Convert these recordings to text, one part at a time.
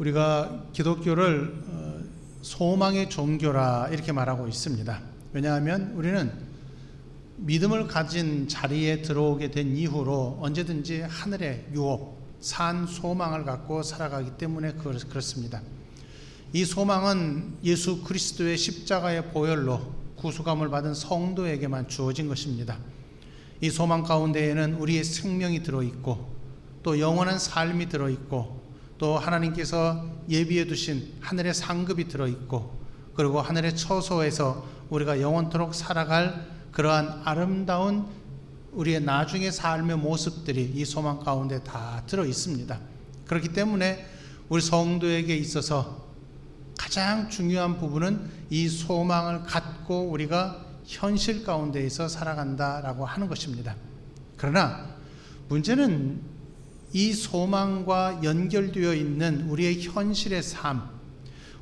우리가 기독교를 소망의 종교라 이렇게 말하고 있습니다. 왜냐하면 우리는 믿음을 가진 자리에 들어오게 된 이후로 언제든지 하늘의 유업, 산 소망을 갖고 살아가기 때문에 그렇습니다. 이 소망은 예수 그리스도의 십자가의 보혈로 구속함을 받은 성도에게만 주어진 것입니다. 이 소망 가운데에는 우리의 생명이 들어있고 또 영원한 삶이 들어있고 또 하나님께서 예비해 두신 하늘의 상급이 들어있고 그리고 하늘의 처소에서 우리가 영원토록 살아갈 그러한 아름다운 우리의 나중의 삶의 모습들이 이 소망 가운데 다 들어있습니다. 그렇기 때문에 우리 성도에게 있어서 가장 중요한 부분은 이 소망을 갖고 우리가 현실 가운데에서 살아간다라고 하는 것입니다. 그러나 문제는 이 소망과 연결되어 있는 우리의 현실의 삶,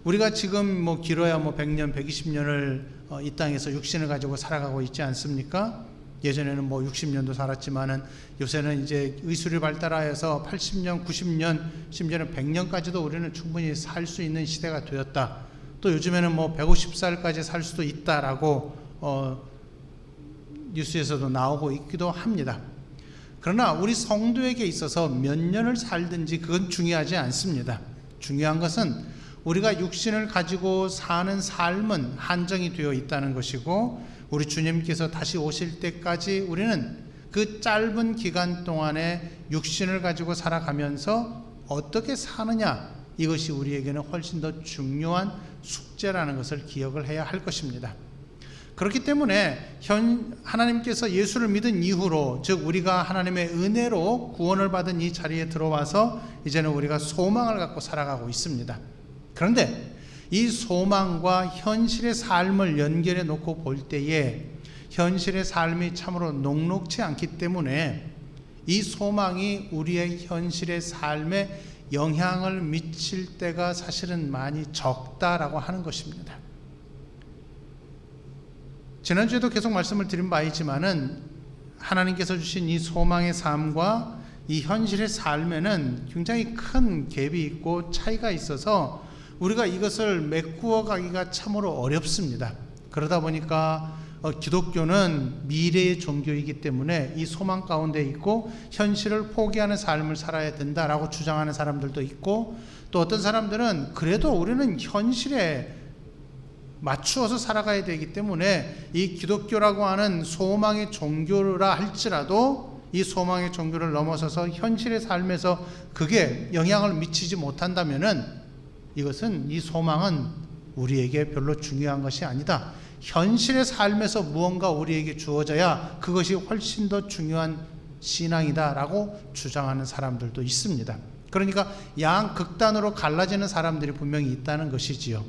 우리가 지금 길어야 100년, 120년을 이 땅에서 육신을 가지고 살아가고 있지 않습니까? 예전에는 60년도 살았지만은 요새는 이제 의술이 발달하여서 80년, 90년, 심지어는 100년까지도 우리는 충분히 살 수 있는 시대가 되었다. 또 요즘에는 150살까지 살 수도 있다라고 뉴스에서도 나오고 있기도 합니다. 그러나 우리 성도에게 있어서 몇 년을 살든지 그건 중요하지 않습니다. 중요한 것은 우리가 육신을 가지고 사는 삶은 한정이 되어 있다는 것이고 우리 주님께서 다시 오실 때까지 우리는 그 짧은 기간 동안에 육신을 가지고 살아가면서 어떻게 사느냐, 이것이 우리에게는 훨씬 더 중요한 숙제라는 것을 기억을 해야 할 것입니다. 그렇기 때문에 하나님께서 예수를 믿은 이후로, 즉 우리가 하나님의 은혜로 구원을 받은 이 자리에 들어와서 이제는 우리가 소망을 갖고 살아가고 있습니다. 그런데 이 소망과 현실의 삶을 연결해 놓고 볼 때에 현실의 삶이 참으로 녹록지 않기 때문에 이 소망이 우리의 현실의 삶에 영향을 미칠 때가 사실은 많이 적다라고 하는 것입니다. 지난주에도 계속 말씀을 드린 바 있지만은 하나님께서 주신 이 소망의 삶과 이 현실의 삶에는 굉장히 큰 갭이 있고 차이가 있어서 우리가 이것을 메꾸어 가기가 참으로 어렵습니다. 그러다 보니까 기독교는 미래의 종교이기 때문에 이 소망 가운데 있고 현실을 포기하는 삶을 살아야 된다라고 주장하는 사람들도 있고, 또 어떤 사람들은 그래도 우리는 현실에 맞추어서 살아가야 되기 때문에 이 기독교라고 하는 소망의 종교라 할지라도 이 소망의 종교를 넘어서서 현실의 삶에서 그게 영향을 미치지 못한다면은 이것은, 이 소망은 우리에게 별로 중요한 것이 아니다. 현실의 삶에서 무언가 우리에게 주어져야 그것이 훨씬 더 중요한 신앙이다 라고 주장하는 사람들도 있습니다. 그러니까 양극단으로 갈라지는 사람들이 분명히 있다는 것이지요.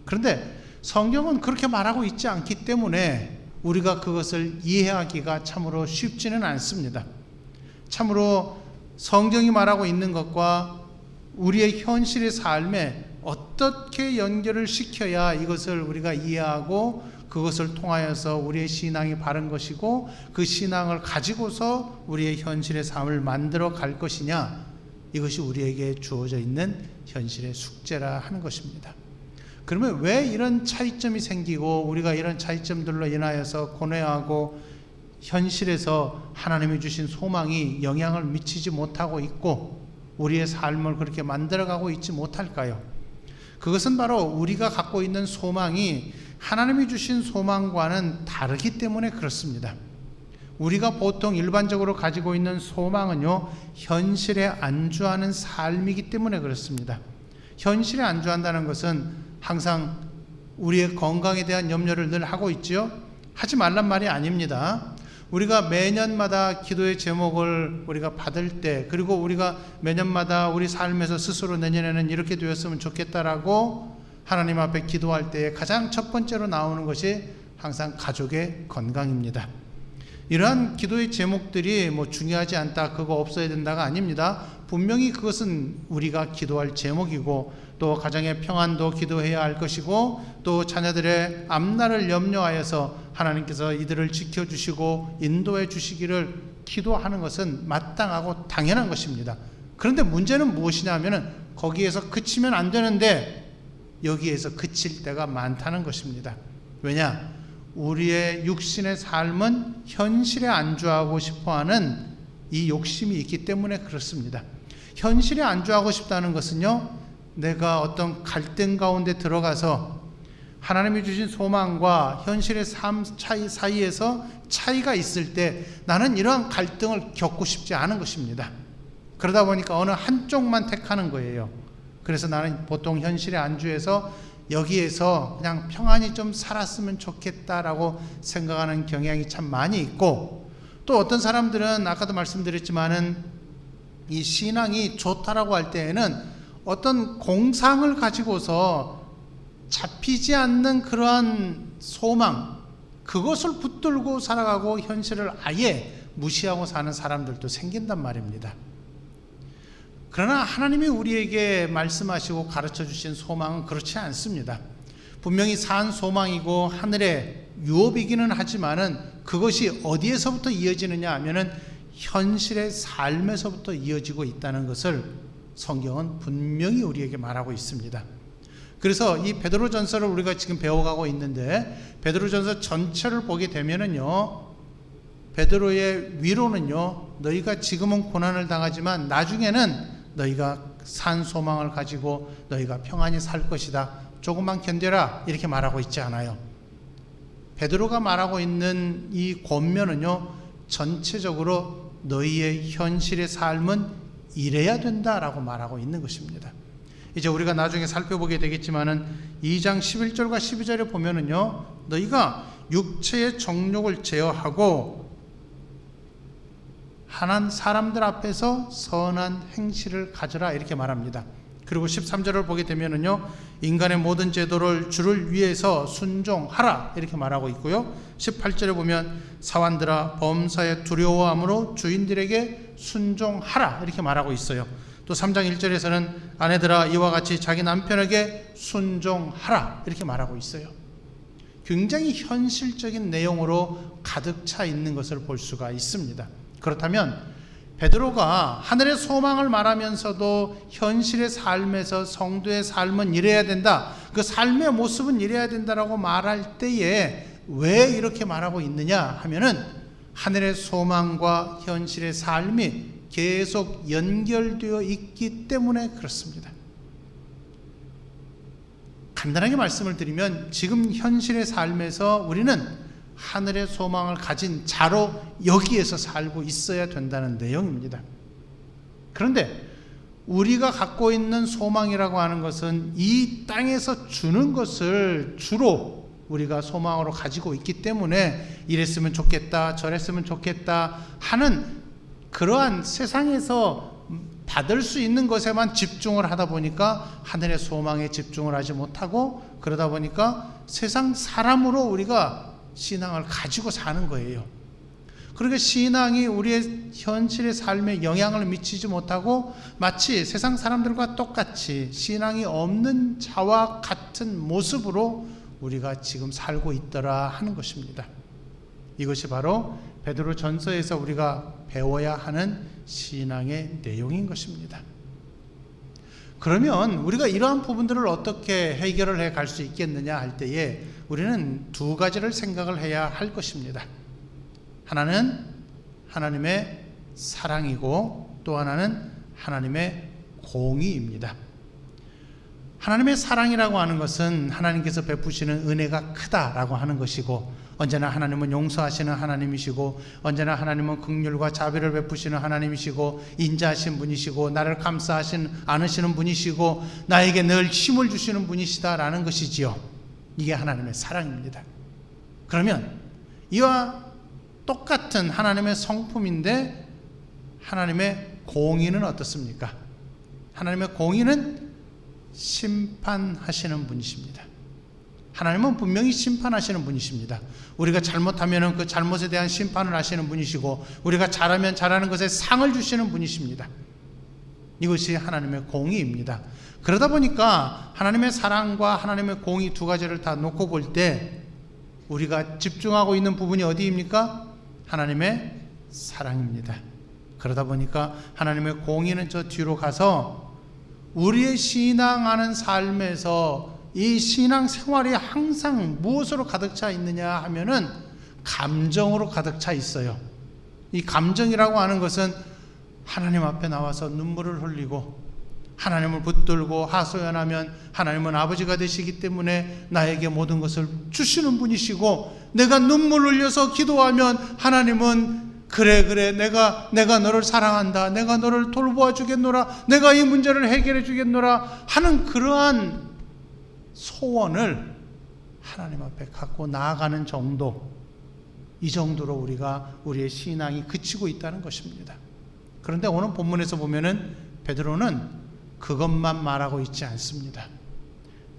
그런데 성경은 그렇게 말하고 있지 않기 때문에 우리가 그것을 이해하기가 참으로 쉽지는 않습니다. 참으로 성경이 말하고 있는 것과 우리의 현실의 삶에 어떻게 연결을 시켜야 이것을 우리가 이해하고 그것을 통하여서 우리의 신앙이 바른 것이고 그 신앙을 가지고서 우리의 현실의 삶을 만들어 갈 것이냐, 이것이 우리에게 주어져 있는 현실의 숙제라 하는 것입니다. 그러면 왜 이런 차이점이 생기고 우리가 이런 차이점들로 인하여서 고뇌하고 현실에서 하나님이 주신 소망이 영향을 미치지 못하고 있고 우리의 삶을 그렇게 만들어가고 있지 못할까요? 그것은 바로 우리가 갖고 있는 소망이 하나님이 주신 소망과는 다르기 때문에 그렇습니다. 우리가 보통 일반적으로 가지고 있는 소망은요, 현실에 안주하는 삶이기 때문에 그렇습니다. 현실에 안주한다는 것은 항상 우리의 건강에 대한 염려를 늘 하고 있지요. 하지 말란 말이 아닙니다. 우리가 매년마다 기도의 제목을 우리가 받을 때, 그리고 우리가 매년마다 우리 삶에서 스스로 내년에는 이렇게 되었으면 좋겠다라고 하나님 앞에 기도할 때 가장 첫 번째로 나오는 것이 항상 가족의 건강입니다. 이러한 기도의 제목들이 중요하지 않다, 그거 없어야 된다가 아닙니다. 분명히 그것은 우리가 기도할 제목이고 또 가정의 평안도 기도해야 할 것이고 또 자녀들의 앞날을 염려하여서 하나님께서 이들을 지켜주시고 인도해 주시기를 기도하는 것은 마땅하고 당연한 것입니다. 그런데 문제는 무엇이냐 하면은 거기에서 그치면 안 되는데 여기에서 그칠 때가 많다는 것입니다. 왜냐? 우리의 육신의 삶은 현실에 안주하고 싶어하는 이 욕심이 있기 때문에 그렇습니다. 현실에 안주하고 싶다는 것은요, 내가 어떤 갈등 가운데 들어가서 하나님이 주신 소망과 현실의 삶 사이에서 차이가 있을 때 나는 이러한 갈등을 겪고 싶지 않은 것입니다. 그러다 보니까 어느 한쪽만 택하는 거예요. 그래서 나는 보통 현실에 안주해서 여기에서 그냥 평안히 좀 살았으면 좋겠다라고 생각하는 경향이 참 많이 있고, 또 어떤 사람들은 아까도 말씀드렸지만은 이 신앙이 좋다라고 할 때에는 어떤 공상을 가지고서 잡히지 않는 그러한 소망, 그것을 붙들고 살아가고 현실을 아예 무시하고 사는 사람들도 생긴단 말입니다. 그러나 하나님이 우리에게 말씀하시고 가르쳐 주신 소망은 그렇지 않습니다. 분명히 산 소망이고 하늘의 유업이기는 하지만은 그것이 어디에서부터 이어지느냐 하면은 현실의 삶에서부터 이어지고 있다는 것을 성경은 분명히 우리에게 말하고 있습니다. 그래서 이 베드로전서를 우리가 지금 배워가고 있는데, 베드로전서 전체를 보게 되면은요, 베드로의 위로는요, 너희가 지금은 고난을 당하지만 나중에는 너희가 산 소망을 가지고 너희가 평안히 살 것이다, 조금만 견뎌라, 이렇게 말하고 있지 않아요. 베드로가 말하고 있는 이 권면은요, 전체적으로 너희의 현실의 삶은 이래야 된다라고 말하고 있는 것입니다. 이제 우리가 나중에 살펴보게 되겠지만은 2장 11절과 12절에 보면은요, 너희가 육체의 정욕을 제어하고 하나님 사람들 앞에서 선한 행실을 가져라, 이렇게 말합니다. 그리고 13절을 보게 되면은요, 인간의 모든 제도를 주를 위해서 순종하라, 이렇게 말하고 있고요. 18절에 보면 사환들아 범사에 두려워함으로 주인들에게 순종하라, 이렇게 말하고 있어요. 또 3장 1절에서는 아내들아 이와 같이 자기 남편에게 순종하라, 이렇게 말하고 있어요. 굉장히 현실적인 내용으로 가득 차 있는 것을 볼 수가 있습니다. 그렇다면 베드로가 하늘의 소망을 말하면서도 현실의 삶에서 성도의 삶은 이래야 된다, 그 삶의 모습은 이래야 된다라고 말할 때에 왜 이렇게 말하고 있느냐 하면은 하늘의 소망과 현실의 삶이 계속 연결되어 있기 때문에 그렇습니다. 간단하게 말씀을 드리면 지금 현실의 삶에서 우리는 하늘의 소망을 가진 자로 여기에서 살고 있어야 된다는 내용입니다. 그런데 우리가 갖고 있는 소망이라고 하는 것은 이 땅에서 주는 것을 주로 우리가 소망으로 가지고 있기 때문에 이랬으면 좋겠다, 저랬으면 좋겠다 하는 그러한 세상에서 받을 수 있는 것에만 집중을 하다 보니까 하늘의 소망에 집중을 하지 못하고, 그러다 보니까 세상 사람으로 우리가 신앙을 가지고 사는 거예요. 그러니까 신앙이 우리의 현실의 삶에 영향을 미치지 못하고 마치 세상 사람들과 똑같이 신앙이 없는 자와 같은 모습으로 우리가 지금 살고 있더라 하는 것입니다. 이것이 바로 베드로 전서에서 우리가 배워야 하는 신앙의 내용인 것입니다. 그러면 우리가 이러한 부분들을 어떻게 해결을 해 갈 수 있겠느냐 할 때에 우리는 두 가지를 생각을 해야 할 것입니다. 하나는 하나님의 사랑이고 또 하나는 하나님의 공의입니다. 하나님의 사랑이라고 하는 것은 하나님께서 베푸시는 은혜가 크다라고 하는 것이고, 언제나 하나님은 용서하시는 하나님이시고, 언제나 하나님은 긍휼과 자비를 베푸시는 하나님이시고, 인자하신 분이시고, 나를 감싸하신 않으시는 분이시고, 나에게 늘 힘을 주시는 분이시다라는 것이지요. 이게 하나님의 사랑입니다. 그러면 이와 똑같은 하나님의 성품인데 하나님의 공의는 어떻습니까? 하나님의 공의는 심판하시는 분이십니다. 하나님은 분명히 심판하시는 분이십니다. 우리가 잘못하면 그 잘못에 대한 심판을 하시는 분이시고, 우리가 잘하면 잘하는 것에 상을 주시는 분이십니다. 이것이 하나님의 공의입니다. 그러다 보니까 하나님의 사랑과 하나님의 공의 두 가지를 다 놓고 볼 때 우리가 집중하고 있는 부분이 어디입니까? 하나님의 사랑입니다. 그러다 보니까 하나님의 공의는 저 뒤로 가서 우리의 신앙하는 삶에서 이 신앙 생활이 항상 무엇으로 가득 차 있느냐 하면은 감정으로 가득 차 있어요. 이 감정이라고 하는 것은 하나님 앞에 나와서 눈물을 흘리고 하나님을 붙들고 하소연하면 하나님은 아버지가 되시기 때문에 나에게 모든 것을 주시는 분이시고, 내가 눈물 흘려서 기도하면 하나님은 그래 내가 너를 사랑한다, 내가 너를 돌보아 주겠노라, 내가 이 문제를 해결해 주겠노라 하는 그러한 소원을 하나님 앞에 갖고 나아가는 정도, 이 정도로 우리의 신앙이 그치고 있다는 것입니다. 그런데 오늘 본문에서 보면은 베드로는 그것만 말하고 있지 않습니다.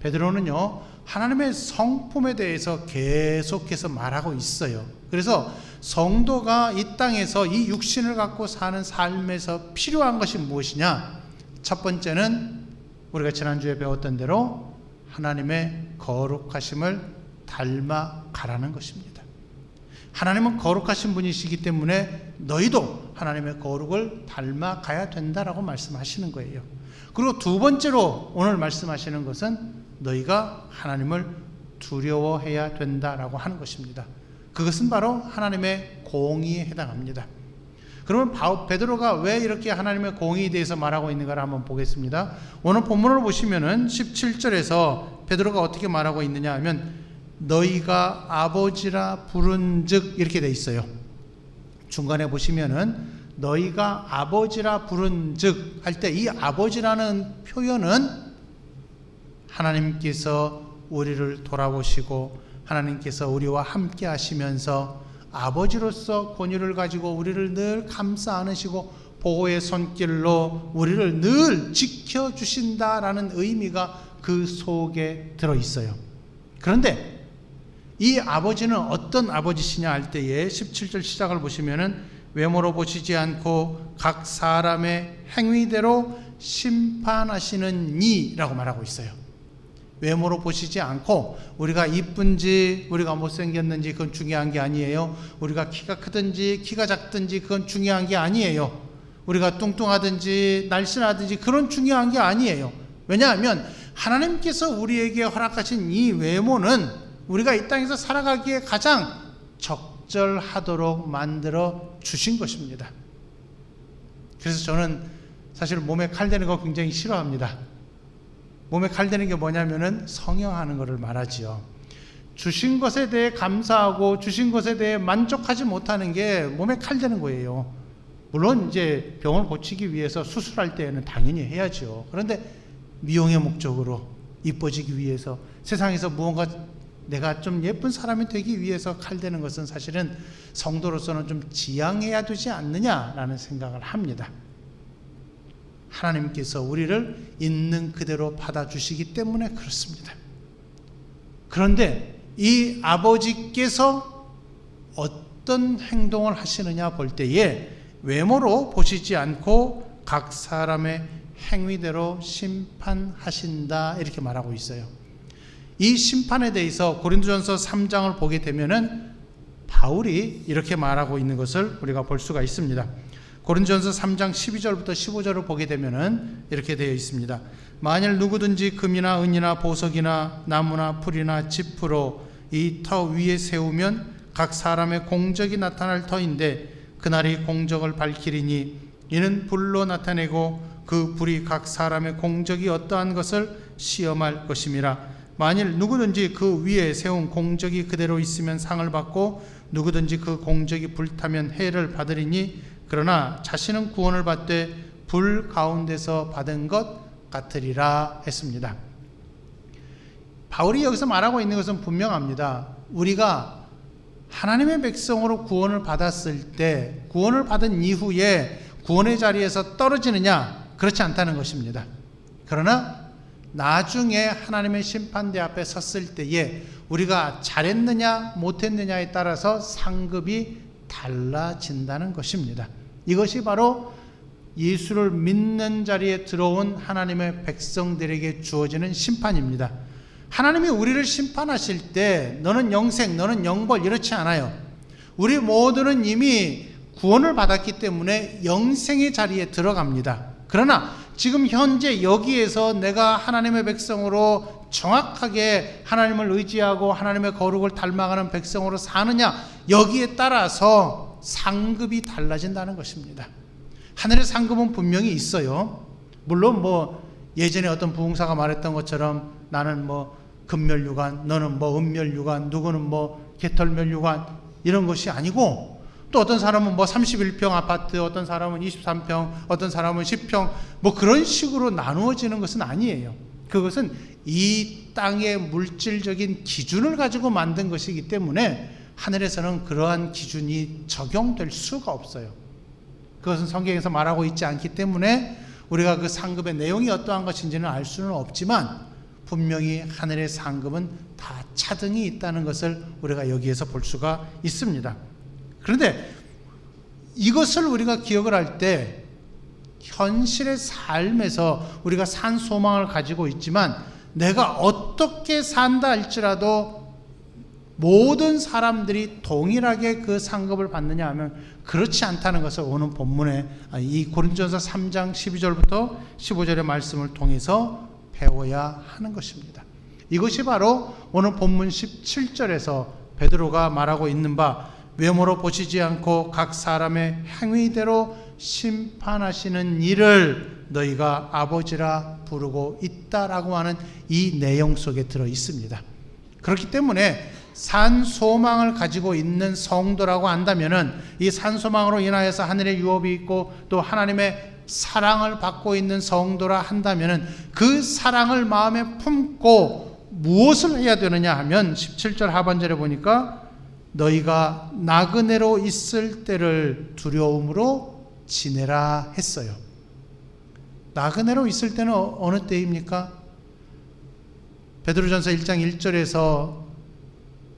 베드로는요, 하나님의 성품에 대해서 계속해서 말하고 있어요. 그래서 성도가 이 땅에서 이 육신을 갖고 사는 삶에서 필요한 것이 무엇이냐? 첫 번째는 우리가 지난주에 배웠던 대로 하나님의 거룩하심을 닮아가라는 것입니다. 하나님은 거룩하신 분이시기 때문에 너희도 하나님의 거룩을 닮아가야 된다라고 말씀하시는 거예요. 그리고 두 번째로 오늘 말씀하시는 것은 너희가 하나님을 두려워해야 된다라고 하는 것입니다. 그것은 바로 하나님의 공의에 해당합니다. 그러면 베드로가 왜 이렇게 하나님의 공의에 대해서 말하고 있는가를 한번 보겠습니다. 오늘 본문을 보시면은 17절에서 베드로가 어떻게 말하고 있느냐 하면 너희가 아버지라 부른즉 이렇게 돼 있어요. 중간에 보시면은 너희가 아버지라 부른즉 할 때 이 아버지라는 표현은 하나님께서 우리를 돌아보시고 하나님께서 우리와 함께 하시면서 아버지로서 권위를 가지고 우리를 늘 감싸 안으시고 보호의 손길로 우리를 늘 지켜주신다라는 의미가 그 속에 들어있어요. 그런데 이 아버지는 어떤 아버지시냐 할 때에 17절 시작을 보시면은 외모로 보시지 않고 각 사람의 행위대로 심판하시는 이라고 말하고 있어요. 외모로 보시지 않고 우리가 이쁜지 우리가 못생겼는지 그건 중요한 게 아니에요. 우리가 키가 크든지 키가 작든지 그건 중요한 게 아니에요. 우리가 뚱뚱하든지 날씬하든지 그런 중요한 게 아니에요. 왜냐하면 하나님께서 우리에게 허락하신 이 외모는 우리가 이 땅에서 살아가기에 가장 적절하도록 만들어 주신 것입니다. 그래서 저는 사실 몸에 칼 대는 거 굉장히 싫어합니다. 몸에 칼 대는 게 뭐냐면은 성형하는 것을 말하지요. 주신 것에 대해 감사하고 주신 것에 대해 만족하지 못하는 게 몸에 칼 대는 거예요. 물론 이제 병을 고치기 위해서 수술할 때에는 당연히 해야죠. 그런데 미용의 목적으로 이뻐지기 위해서 세상에서 무언가 내가 좀 예쁜 사람이 되기 위해서 칼 대는 것은 사실은 성도로서는 좀 지양해야 되지 않느냐라는 생각을 합니다. 하나님께서 우리를 있는 그대로 받아주시기 때문에 그렇습니다. 그런데 이 아버지께서 어떤 행동을 하시느냐 볼 때에 외모로 보시지 않고 각 사람의 행위대로 심판하신다 이렇게 말하고 있어요. 이 심판에 대해서 고린도전서 3장을 보게 되면은 바울이 이렇게 말하고 있는 것을 우리가 볼 수가 있습니다. 고린도전서 3장 12절부터 15절을 보게 되면은 이렇게 되어 있습니다. 만일 누구든지 금이나 은이나 보석이나 나무나 풀이나 지프로 이 터 위에 세우면 각 사람의 공적이 나타날 터인데 그날이 공적을 밝히리니 이는 불로 나타내고 그 불이 각 사람의 공적이 어떠한 것을 시험할 것임이라. 만일 누구든지 그 위에 세운 공적이 그대로 있으면 상을 받고 누구든지 그 공적이 불타면 해를 받으리니 그러나 자신은 구원을 받되 불 가운데서 받은 것 같으리라 했습니다. 바울이 여기서 말하고 있는 것은 분명합니다. 우리가 하나님의 백성으로 구원을 받았을 때 구원을 받은 이후에 구원의 자리에서 떨어지느냐? 그렇지 않다는 것입니다. 그러나 나중에 하나님의 심판대 앞에 섰을 때에 우리가 잘했느냐 못했느냐에 따라서 상급이 달라진다는 것입니다. 이것이 바로 예수를 믿는 자리에 들어온 하나님의 백성들에게 주어지는 심판입니다. 하나님이 우리를 심판하실 때 너는 영생, 너는 영벌 이렇지 않아요. 우리 모두는 이미 구원을 받았기 때문에 영생의 자리에 들어갑니다. 그러나 지금 현재 여기에서 내가 하나님의 백성으로 정확하게 하나님을 의지하고 하나님의 거룩을 닮아가는 백성으로 사느냐, 여기에 따라서 상급이 달라진다는 것입니다. 하늘의 상급은 분명히 있어요. 물론 예전에 어떤 부흥사가 말했던 것처럼 나는 금멸유관, 너는 은멸유관, 누구는 개털멸유관, 이런 것이 아니고, 또 어떤 사람은 31평 아파트, 어떤 사람은 23평, 어떤 사람은 10평, 그런 식으로 나누어지는 것은 아니에요. 그것은 이 땅의 물질적인 기준을 가지고 만든 것이기 때문에 하늘에서는 그러한 기준이 적용될 수가 없어요. 그것은 성경에서 말하고 있지 않기 때문에 우리가 그 상급의 내용이 어떠한 것인지는 알 수는 없지만, 분명히 하늘의 상급은 다 차등이 있다는 것을 우리가 여기에서 볼 수가 있습니다. 그런데 이것을 우리가 기억을 할 때, 현실의 삶에서 우리가 산 소망을 가지고 있지만 내가 어떻게 산다 할지라도 모든 사람들이 동일하게 그 상급을 받느냐 하면 그렇지 않다는 것을 오늘 본문에 이 고린도전서 3장 12절부터 15절의 말씀을 통해서 배워야 하는 것입니다. 이것이 바로 오늘 본문 17절에서 베드로가 말하고 있는 바, 외모로 보시지 않고 각 사람의 행위대로 심판하시는 일을 너희가 아버지라 부르고 있다라고 하는 이 내용 속에 들어 있습니다. 그렇기 때문에 산 소망을 가지고 있는 성도라고 한다면은, 이 산 소망으로 인하여서 하늘의 유업이 있고 또 하나님의 사랑을 받고 있는 성도라 한다면은, 그 사랑을 마음에 품고 무엇을 해야 되느냐 하면 17절 하반절에 보니까 너희가 나그네로 있을 때를 두려움으로 지내라 했어요. 나그네로 있을 때는 어느 때입니까? 베드로전서 1장 1절에서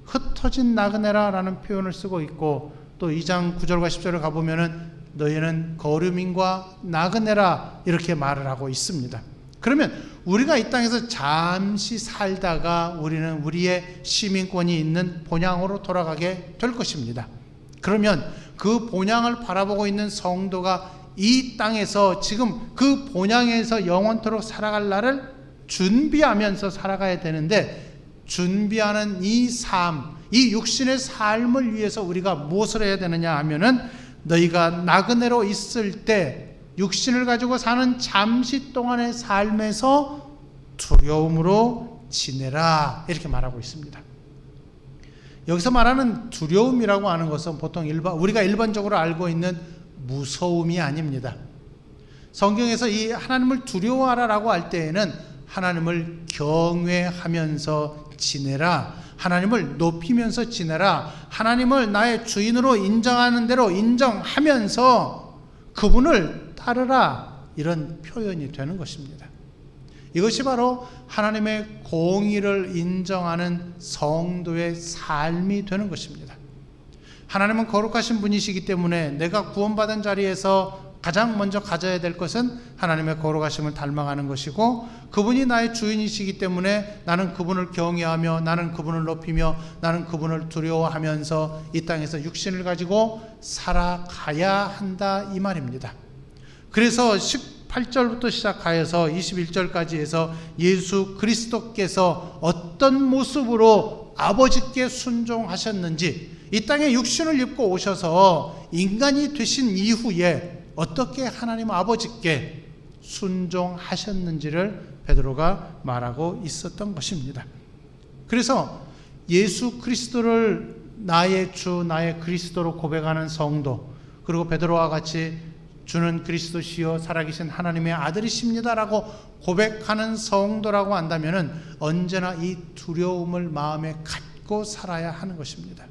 흩어진 나그네라라는 표현을 쓰고 있고, 또 2장 9절과 10절을 가보면은 너희는 거류민과 나그네라 이렇게 말을 하고 있습니다. 그러면 우리가 이 땅에서 잠시 살다가 우리는 우리의 시민권이 있는 본향으로 돌아가게 될 것입니다. 그러면 그 본향을 바라보고 있는 성도가 이 땅에서 지금 그 본향에서 영원토록 살아갈 날을 준비하면서 살아가야 되는데, 준비하는 이 삶, 이 육신의 삶을 위해서 우리가 무엇을 해야 되느냐 하면은, 너희가 나그네로 있을 때 육신을 가지고 사는 잠시 동안의 삶에서 두려움으로 지내라, 이렇게 말하고 있습니다. 여기서 말하는 두려움이라고 하는 것은 보통 우리가 일반적으로 알고 있는 무서움이 아닙니다. 성경에서 이 하나님을 두려워하라라고 할 때에는 하나님을 경외하면서 지내라, 하나님을 높이면서 지내라, 하나님을 나의 주인으로 인정하는 대로 인정하면서 그분을 따르라, 이런 표현이 되는 것입니다. 이것이 바로 하나님의 공의를 인정하는 성도의 삶이 되는 것입니다. 하나님은 거룩하신 분이시기 때문에 내가 구원받은 자리에서 가장 먼저 가져야 될 것은 하나님의 거룩하심을 닮아가는 것이고, 그분이 나의 주인이시기 때문에 나는 그분을 경외하며, 나는 그분을 높이며, 나는 그분을 두려워하면서 이 땅에서 육신을 가지고 살아가야 한다, 이 말입니다. 그래서 18절부터 시작하여서 21절까지 해서 예수 그리스도께서 어떤 모습으로 아버지께 순종하셨는지, 이 땅에 육신을 입고 오셔서 인간이 되신 이후에 어떻게 하나님 아버지께 순종하셨는지를 베드로가 말하고 있었던 것입니다. 그래서 예수 그리스도를 나의 주, 나의 그리스도로 고백하는 성도, 그리고 베드로와 같이 주는 그리스도시요 살아계신 하나님의 아들이십니다라고 고백하는 성도라고 한다면은 언제나 이 두려움을 마음에 갖고 살아야 하는 것입니다.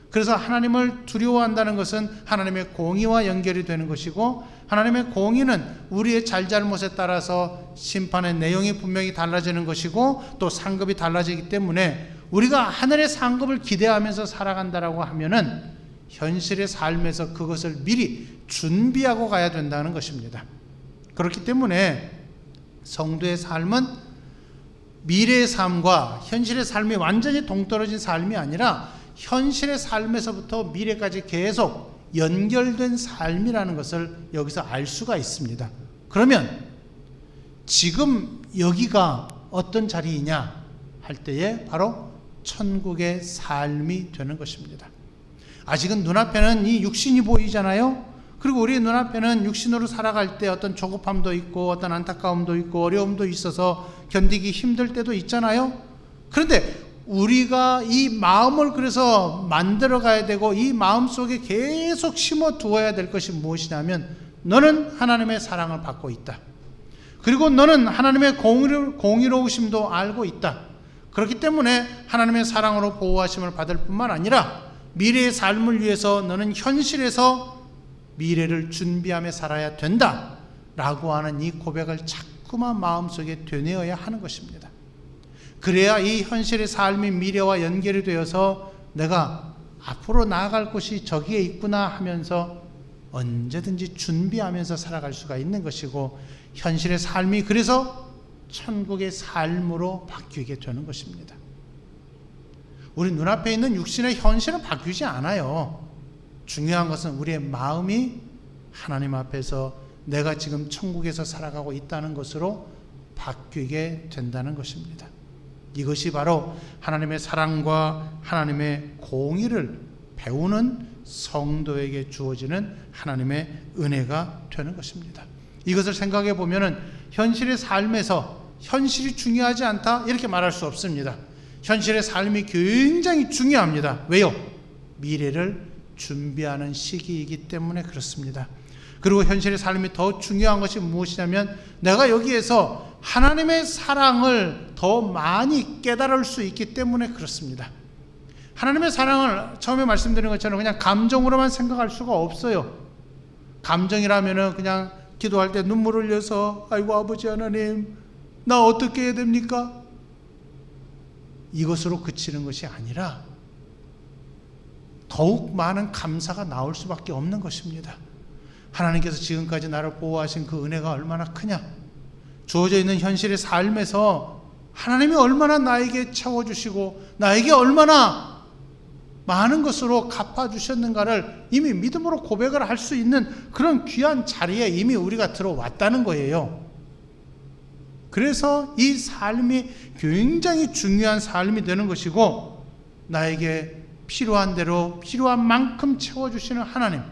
그래서 하나님을 두려워한다는 것은 하나님의 공의와 연결이 되는 것이고, 하나님의 공의는 우리의 잘잘못에 따라서 심판의 내용이 분명히 달라지는 것이고, 또 상급이 달라지기 때문에 우리가 하늘의 상급을 기대하면서 살아간다라고 하면은 현실의 삶에서 그것을 미리 준비하고 가야 된다는 것입니다. 그렇기 때문에 성도의 삶은 미래의 삶과 현실의 삶이 완전히 동떨어진 삶이 아니라 현실의 삶에서부터 미래까지 계속 연결된 삶이라는 것을 여기서 알 수가 있습니다. 그러면 지금 여기가 어떤 자리이냐 할 때에 바로 천국의 삶이 되는 것입니다. 아직은 눈앞에는 이 육신이 보이잖아요. 그리고 우리 눈앞에는 육신으로 살아갈 때 어떤 조급함도 있고 어떤 안타까움도 있고 어려움도 있어서 견디기 힘들 때도 있잖아요. 그런데 우리가 이 마음을 그래서 만들어 가야 되고 이 마음 속에 계속 심어 두어야 될 것이 무엇이냐면 너는 하나님의 사랑을 받고 있다. 그리고 너는 하나님의 공의로우심도 알고 있다. 그렇기 때문에 하나님의 사랑으로 보호하심을 받을 뿐만 아니라 미래의 삶을 위해서 너는 현실에서 미래를 준비하며 살아야 된다 라고 하는 이 고백을 자꾸만 마음속에 되뇌어야 하는 것입니다. 그래야 이 현실의 삶이 미래와 연결이 되어서 내가 앞으로 나아갈 곳이 저기에 있구나 하면서 언제든지 준비하면서 살아갈 수가 있는 것이고 현실의 삶이 그래서 천국의 삶으로 바뀌게 되는 것입니다. 우리 눈앞에 있는 육신의 현실은 바뀌지 않아요. 중요한 것은 우리의 마음이 하나님 앞에서 내가 지금 천국에서 살아가고 있다는 것으로 바뀌게 된다는 것입니다. 이것이 바로 하나님의 사랑과 하나님의 공의를 배우는 성도에게 주어지는 하나님의 은혜가 되는 것입니다. 이것을 생각해 보면은 현실의 삶에서 현실이 중요하지 않다 이렇게 말할 수 없습니다. 현실의 삶이 굉장히 중요합니다. 왜요? 미래를 준비하는 시기이기 때문에 그렇습니다. 그리고 현실의 삶이 더 중요한 것이 무엇이냐면 내가 여기에서 하나님의 사랑을 더 많이 깨달을 수 있기 때문에 그렇습니다. 하나님의 사랑을 처음에 말씀드린 것처럼 그냥 감정으로만 생각할 수가 없어요. 감정이라면은 그냥 기도할 때 눈물 흘려서 아이고 아버지 하나님 나 어떻게 해야 됩니까? 이것으로 그치는 것이 아니라 더욱 많은 감사가 나올 수밖에 없는 것입니다. 하나님께서 지금까지 나를 보호하신 그 은혜가 얼마나 크냐, 주어져 있는 현실의 삶에서 하나님이 얼마나 나에게 채워주시고 나에게 얼마나 많은 것으로 갚아주셨는가를 이미 믿음으로 고백을 할 수 있는 그런 귀한 자리에 이미 우리가 들어왔다는 거예요. 그래서 이 삶이 굉장히 중요한 삶이 되는 것이고 나에게 필요한 대로 필요한 만큼 채워주시는 하나님,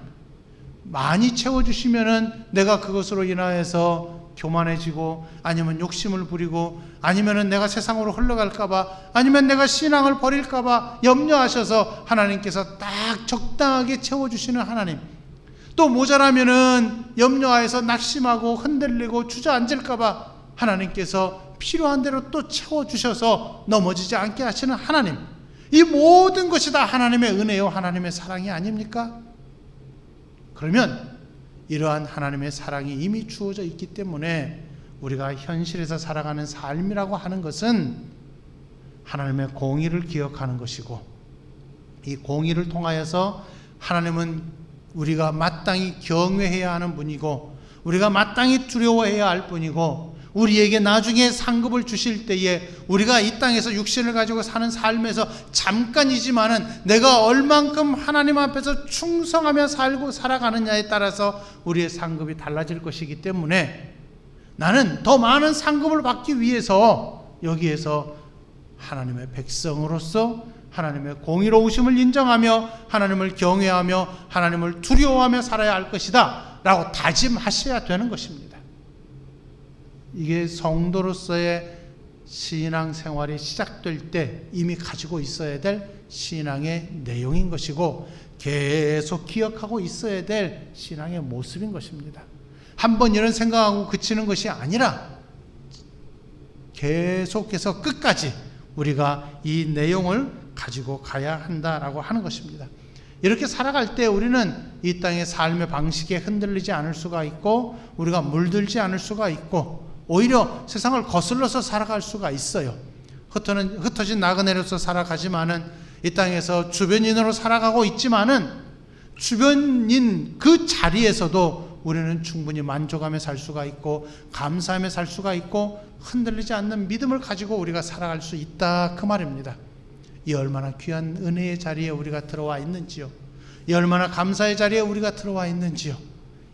많이 채워주시면은 내가 그것으로 인하여서 교만해지고 아니면 욕심을 부리고 아니면은 내가 세상으로 흘러갈까봐 아니면 내가 신앙을 버릴까봐 염려하셔서 하나님께서 딱 적당하게 채워주시는 하나님, 또 모자라면은 염려하여서 낙심하고 흔들리고 주저앉을까봐 하나님께서 필요한 대로 또 채워주셔서 넘어지지 않게 하시는 하나님, 이 모든 것이 다 하나님의 은혜요 하나님의 사랑이 아닙니까? 그러면 이러한 하나님의 사랑이 이미 주어져 있기 때문에 우리가 현실에서 살아가는 삶이라고 하는 것은 하나님의 공의를 기억하는 것이고 이 공의를 통하여서 하나님은 우리가 마땅히 경외해야 하는 분이고 우리가 마땅히 두려워해야 할 분이고 우리에게 나중에 상급을 주실 때에 우리가 이 땅에서 육신을 가지고 사는 삶에서 잠깐이지만은 내가 얼만큼 하나님 앞에서 충성하며 살고 살아가느냐에 따라서 우리의 상급이 달라질 것이기 때문에 나는 더 많은 상급을 받기 위해서 여기에서 하나님의 백성으로서 하나님의 공의로우심을 인정하며 하나님을 경외하며 하나님을 두려워하며 살아야 할 것이다 라고 다짐하셔야 되는 것입니다. 이게 성도로서의 신앙생활이 시작될 때 이미 가지고 있어야 될 신앙의 내용인 것이고 계속 기억하고 있어야 될 신앙의 모습인 것입니다. 한번 이런 생각하고 그치는 것이 아니라 계속해서 끝까지 우리가 이 내용을 가지고 가야 한다라고 하는 것입니다. 이렇게 살아갈 때 우리는 이 땅의 삶의 방식에 흔들리지 않을 수가 있고 우리가 물들지 않을 수가 있고 오히려 세상을 거슬러서 살아갈 수가 있어요. 흩어진 나그네로서 살아가지만은 이 땅에서 주변인으로 살아가고 있지만은 주변인 그 자리에서도 우리는 충분히 만족하며 살 수가 있고 감사하며 살 수가 있고 흔들리지 않는 믿음을 가지고 우리가 살아갈 수 있다 그 말입니다. 이 얼마나 귀한 은혜의 자리에 우리가 들어와 있는지요. 이 얼마나 감사의 자리에 우리가 들어와 있는지요.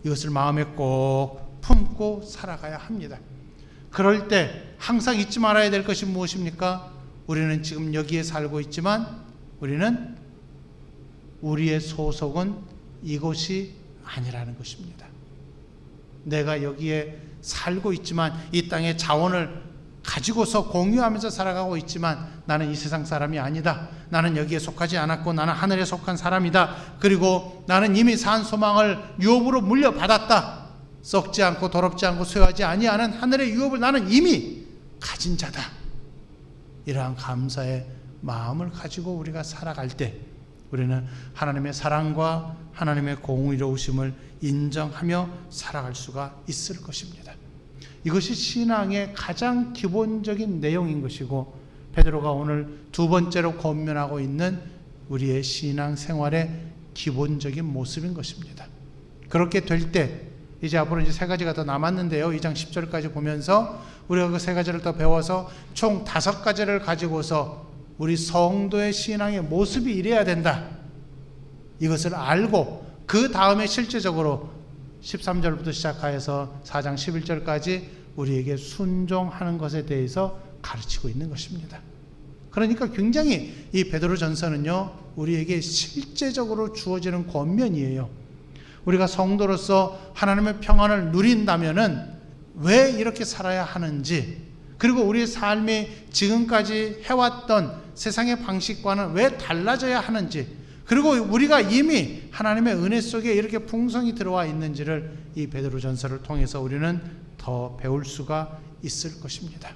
이것을 마음에 꼭 품고 살아가야 합니다. 그럴 때 항상 잊지 말아야 될 것이 무엇입니까? 우리는 지금 여기에 살고 있지만 우리는 우리의 소속은 이곳이 아니라는 것입니다. 내가 여기에 살고 있지만 이 땅의 자원을 가지고서 공유하면서 살아가고 있지만 나는 이 세상 사람이 아니다. 나는 여기에 속하지 않았고 나는 하늘에 속한 사람이다. 그리고 나는 이미 산 소망을 유업으로 물려받았다. 썩지 않고 더럽지 않고 쇠하지 아니하는 하늘의 유업을 나는 이미 가진 자다. 이러한 감사의 마음을 가지고 우리가 살아갈 때 우리는 하나님의 사랑과 하나님의 공의로우심을 인정하며 살아갈 수가 있을 것입니다. 이것이 신앙의 가장 기본적인 내용인 것이고 베드로가 오늘 두 번째로 권면하고 있는 우리의 신앙 생활의 기본적인 모습인 것입니다. 그렇게 될 때 이제 앞으로 이제 세 가지가 더 남았는데요. 2장 10절까지 보면서 우리가 그 세 가지를 더 배워서 총 5가지를 가지고서 우리 성도의 신앙의 모습이 이래야 된다. 이것을 알고 그 다음에 실제적으로 13절부터 시작하여서 4장 11절까지 우리에게 순종하는 것에 대해서 가르치고 있는 것입니다. 그러니까 굉장히 이 베드로 전서는요, 우리에게 실제적으로 주어지는 권면이에요. 우리가 성도로서 하나님의 평안을 누린다면은 왜 이렇게 살아야 하는지, 그리고 우리의 삶이 지금까지 해왔던 세상의 방식과는 왜 달라져야 하는지, 그리고 우리가 이미 하나님의 은혜 속에 이렇게 풍성히 들어와 있는지를 이 베드로 전서를 통해서 우리는 더 배울 수가 있을 것입니다.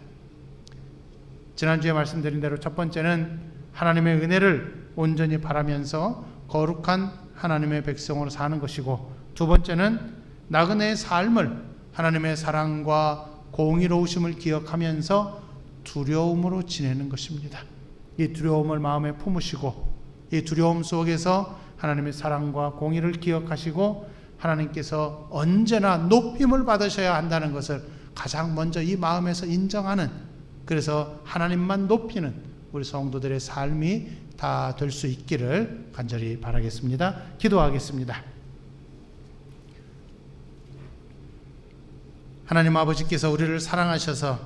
지난주에 말씀드린 대로 첫 번째는 하나님의 은혜를 온전히 바라면서 거룩한 하나님의 백성으로 사는 것이고, 두 번째는 나그네의 삶을 하나님의 사랑과 공의로우심을 기억하면서 두려움으로 지내는 것입니다. 이 두려움을 마음에 품으시고 이 두려움 속에서 하나님의 사랑과 공의를 기억하시고 하나님께서 언제나 높임을 받으셔야 한다는 것을 가장 먼저 이 마음에서 인정하는, 그래서 하나님만 높이는 우리 성도들의 삶이 다 될 수 있기를 간절히 바라겠습니다. 기도하겠습니다. 하나님 아버지께서 우리를 사랑하셔서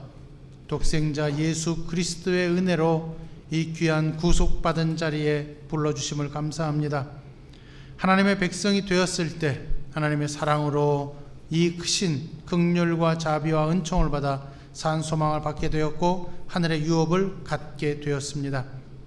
독생자 예수 그리스도의 은혜로 이 귀한 구속받은 자리에 불러주심을 감사합니다. 하나님의 백성이 되었을 때 하나님의 사랑으로 이 크신 긍휼과 자비와 은총을 받아 산 소망을 받게 되었고 하늘의 유업을 갖게 되었습니다.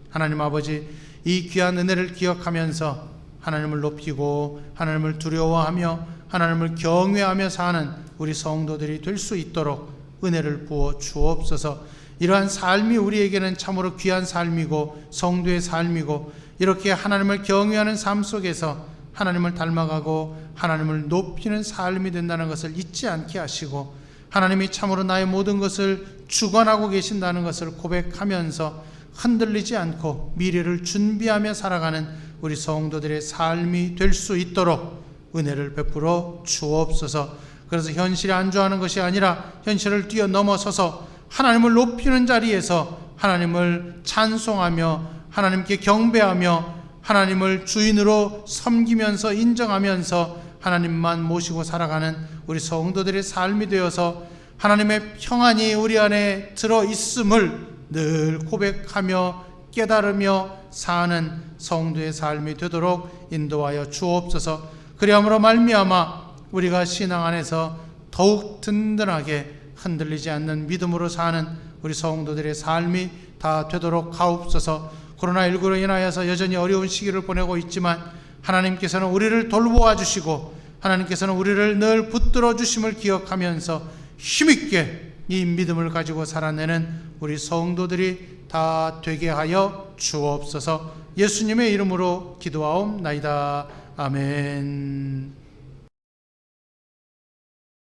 하나님 아버지, 이 귀한 은혜를 기억하면서 하나님을 높이고 하나님을 두려워하며 하나님을 경외하며 사는 우리 성도들이 될 수 있도록 은혜를 부어 주옵소서. 이러한 삶이 우리에게는 참으로 귀한 삶이고 성도의 삶이고, 이렇게 하나님을 경외하는 삶 속에서 하나님을 닮아가고 하나님을 높이는 삶이 된다는 것을 잊지 않게 하시고, 하나님이 참으로 나의 모든 것을 주관하고 계신다는 것을 고백하면서 흔들리지 않고 미래를 준비하며 살아가는 우리 성도들의 삶이 될 수 있도록 은혜를 베풀어 주옵소서. 그래서 현실에 안주하는 것이 아니라 현실을 뛰어넘어서서 하나님을 높이는 자리에서 하나님을 찬송하며 하나님께 경배하며 하나님을 주인으로 섬기면서 인정하면서 하나님만 모시고 살아가는 우리 성도들의 삶이 되어서 하나님의 평안이 우리 안에 들어있음을 늘 고백하며 깨달으며 사는 성도의 삶이 되도록 인도하여 주옵소서. 그리함으로 말미암아 우리가 신앙 안에서 더욱 든든하게 흔들리지 않는 믿음으로 사는 우리 성도들의 삶이 다 되도록 하옵소서. 코로나19로 인하여서 여전히 어려운 시기를 보내고 있지만 하나님께서는 우리를 돌보아 주시고 하나님께서는 우리를 늘 붙들어 주심을 기억하면서 힘있게 이 믿음을 가지고 살아내는 우리 성도들이 다 되게 하여 주옵소서. 예수님의 이름으로 기도하옵나이다. 아멘.